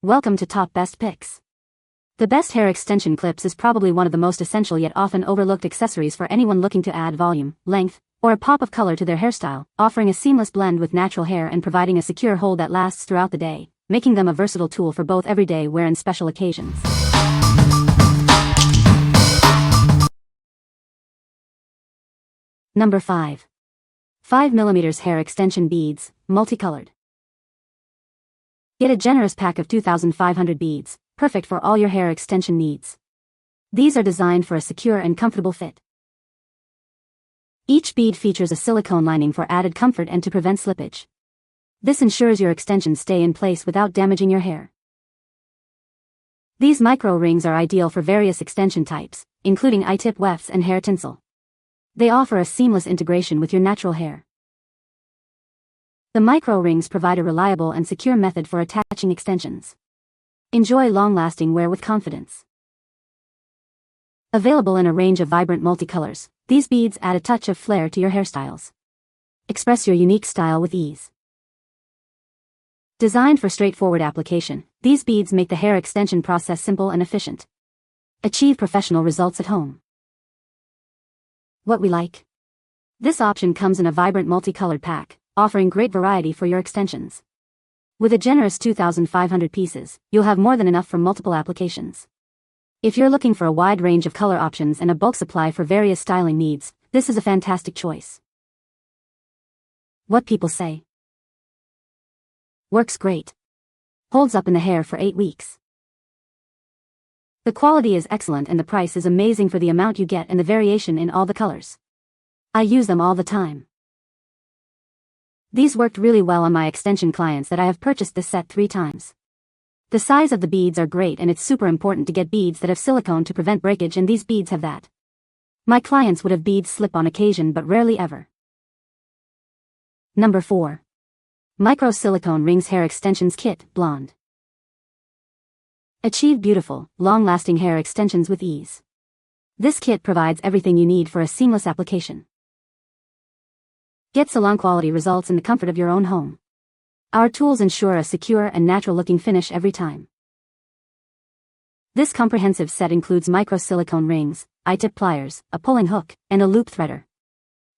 Welcome to Top Best Picks. The best hair extension clips is probably one of the most essential yet often overlooked accessories for anyone looking to add volume, length, or a pop of color to their hairstyle, offering a seamless blend with natural hair and providing a secure hold that lasts throughout the day, making them a versatile tool for both everyday wear and special occasions. Number 5. 5mm hair extension beads, multicolored. Get a generous pack of 2,500 beads, perfect for all your hair extension needs. These are designed for a secure and comfortable fit. Each bead features a silicone lining for added comfort and to prevent slippage. This ensures your extensions stay in place without damaging your hair. These micro rings are ideal for various extension types, including eye-tip wefts and hair tinsel. They offer a seamless integration with your natural hair. The micro rings provide a reliable and secure method for attaching extensions. Enjoy long-lasting wear with confidence. Available in a range of vibrant multicolors, these beads add a touch of flair to your hairstyles. Express your unique style with ease. Designed for straightforward application, these beads make the hair extension process simple and efficient. Achieve professional results at home. What we like? This option comes in a vibrant multicolored pack, offering great variety for your extensions. With a generous 2,500 pieces, you'll have more than enough for multiple applications. If you're looking for a wide range of color options and a bulk supply for various styling needs, this is a fantastic choice. What people say. Works great. Holds up in the hair for 8 weeks. The quality is excellent and the price is amazing for the amount you get and the variation in all the colors. I use them all the time. These worked really well on my extension clients that I have purchased this set 3 times. The size of the beads are great and it's super important to get beads that have silicone to prevent breakage, and these beads have that. My clients would have beads slip on occasion but rarely ever. Number 4. Micro Silicone Rings Hair Extensions Kit, Blonde. Achieve beautiful, long-lasting hair extensions with ease. This kit provides everything you need for a seamless application. Get salon-quality results in the comfort of your own home. Our tools ensure a secure and natural-looking finish every time. This comprehensive set includes micro silicone rings, eye-tip pliers, a pulling hook, and a loop threader.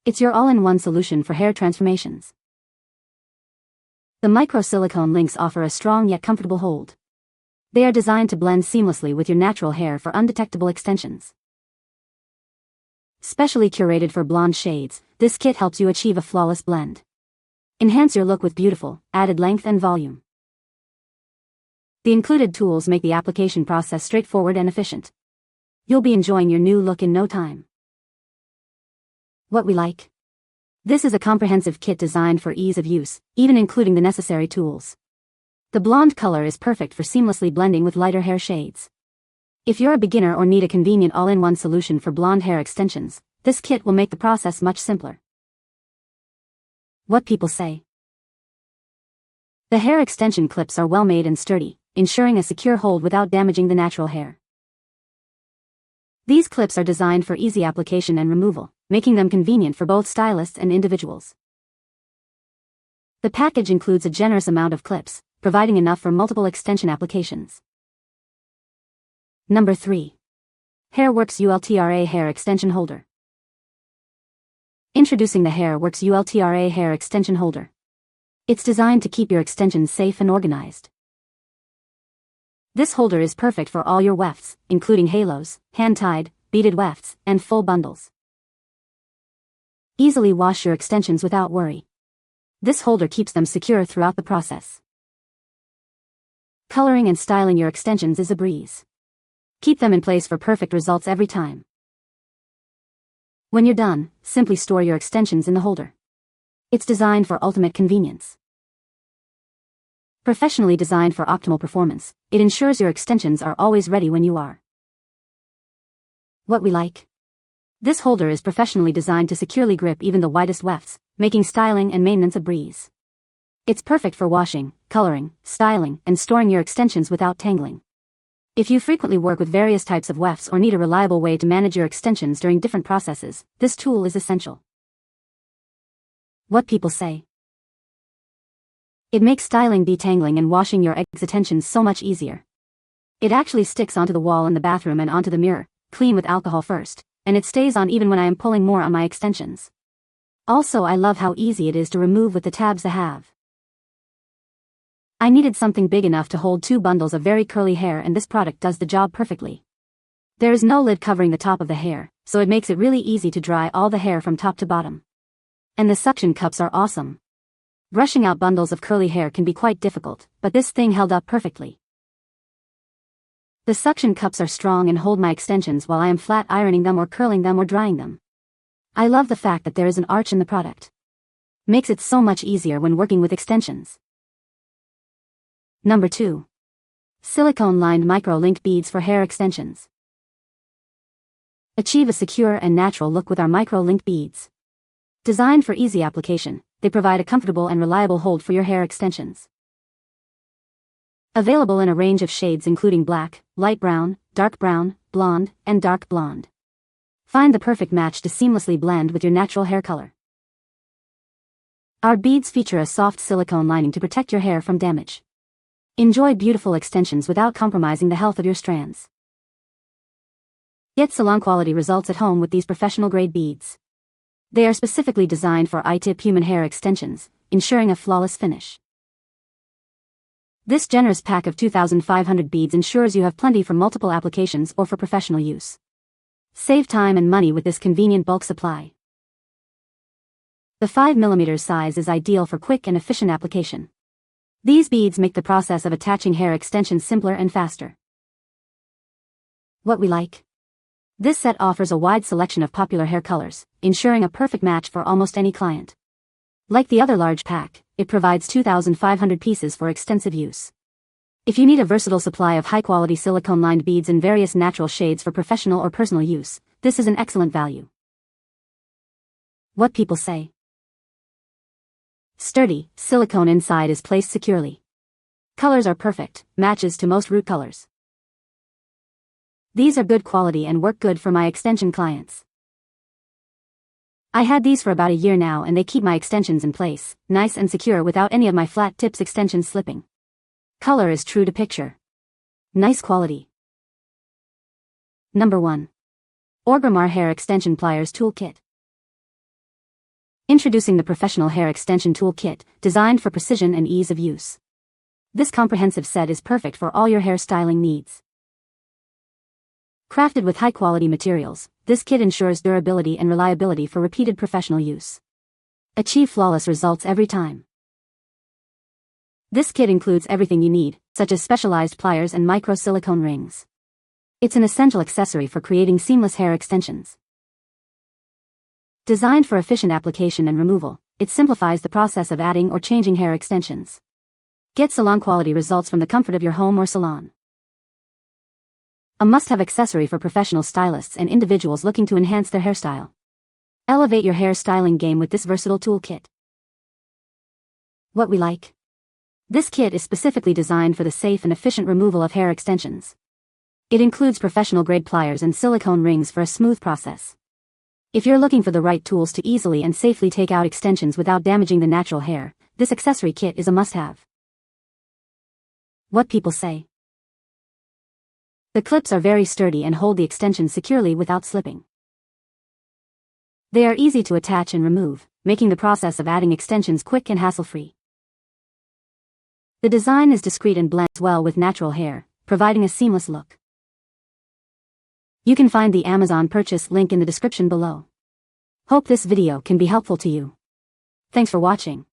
It's your all-in-one solution for hair transformations. The micro silicone links offer a strong yet comfortable hold. They are designed to blend seamlessly with your natural hair for undetectable extensions. Specially curated for blonde shades, this kit helps you achieve a flawless blend. Enhance your look with beautiful, added length and volume. The included tools make the application process straightforward and efficient. You'll be enjoying your new look in no time. What we like? This is a comprehensive kit designed for ease of use, even including the necessary tools. The blonde color is perfect for seamlessly blending with lighter hair shades. If you're a beginner or need a convenient all-in-one solution for blonde hair extensions, this kit will make the process much simpler. What people say. The hair extension clips are well made and sturdy, ensuring a secure hold without damaging the natural hair. These clips are designed for easy application and removal, making them convenient for both stylists and individuals. The package includes a generous amount of clips, providing enough for multiple extension applications. Number 3. HairWorks ULTRA Hair Extension Holder. Introducing the HairWorks ULTRA Hair Extension Holder. It's designed to keep your extensions safe and organized. This holder is perfect for all your wefts, including halos, hand-tied, beaded wefts, and full bundles. Easily wash your extensions without worry. This holder keeps them secure throughout the process. Coloring and styling your extensions is a breeze. Keep them in place for perfect results every time. When you're done, simply store your extensions in the holder. It's designed for ultimate convenience. Professionally designed for optimal performance, it ensures your extensions are always ready when you are. What we like? This holder is professionally designed to securely grip even the widest wefts, making styling and maintenance a breeze. It's perfect for washing, coloring, styling, and storing your extensions without tangling. If you frequently work with various types of wefts or need a reliable way to manage your extensions during different processes, this tool is essential. What people say. It makes styling, detangling and washing your extensions so much easier. It actually sticks onto the wall in the bathroom and onto the mirror, clean with alcohol first, and it stays on even when I am pulling more on my extensions. Also, I love how easy it is to remove with the tabs I have. I needed something big enough to hold 2 bundles of very curly hair, and this product does the job perfectly. There is no lid covering the top of the hair, so it makes it really easy to dry all the hair from top to bottom. And the suction cups are awesome. Brushing out bundles of curly hair can be quite difficult, but this thing held up perfectly. The suction cups are strong and hold my extensions while I am flat ironing them or curling them or drying them. I love the fact that there is an arch in the product. Makes it so much easier when working with extensions. Number 2. Silicone-lined micro-link beads for hair extensions. Achieve a secure and natural look with our micro-link beads. Designed for easy application, they provide a comfortable and reliable hold for your hair extensions. Available in a range of shades including black, light brown, blonde, and dark blonde. Find the perfect match to seamlessly blend with your natural hair color. Our beads feature a soft silicone lining to protect your hair from damage. Enjoy beautiful extensions without compromising the health of your strands. Get salon quality results at home with these professional grade beads. They are specifically designed for eye-tip human hair extensions, ensuring a flawless finish. This generous pack of 2,500 beads ensures you have plenty for multiple applications or for professional use. Save time and money with this convenient bulk supply. The 5mm size is ideal for quick and efficient application. These beads make the process of attaching hair extensions simpler and faster. What we like. This set offers a wide selection of popular hair colors, ensuring a perfect match for almost any client. Like the other large pack, it provides 2,500 pieces for extensive use. If you need a versatile supply of high-quality silicone-lined beads in various natural shades for professional or personal use, this is an excellent value. What people say. Sturdy, silicone inside is placed securely. Colors are perfect, matches to most root colors. These are good quality and work good for my extension clients. I had these for about a year now and they keep my extensions in place, nice and secure without any of my flat tips extensions slipping. Color is true to picture. Nice quality. Number 1. Orgrimmar Hair Extension Pliers Toolkit. Introducing the Professional Hair Extension Toolkit, designed for precision and ease of use. This comprehensive set is perfect for all your hair styling needs. Crafted with high-quality materials, this kit ensures durability and reliability for repeated professional use. Achieve flawless results every time. This kit includes everything you need, such as specialized pliers and micro-silicone rings. It's an essential accessory for creating seamless hair extensions. Designed for efficient application and removal, it simplifies the process of adding or changing hair extensions. Get salon-quality results from the comfort of your home or salon. A must-have accessory for professional stylists and individuals looking to enhance their hairstyle. Elevate your hair styling game with this versatile toolkit. What we like. This kit is specifically designed for the safe and efficient removal of hair extensions. It includes professional-grade pliers and silicone rings for a smooth process. If you're looking for the right tools to easily and safely take out extensions without damaging the natural hair, this accessory kit is a must-have. What people say. The clips are very sturdy and hold the extensions securely without slipping. They are easy to attach and remove, making the process of adding extensions quick and hassle-free. The design is discreet and blends well with natural hair, providing a seamless look. You can find the Amazon purchase link in the description below. Hope this video can be helpful to you. Thanks for watching.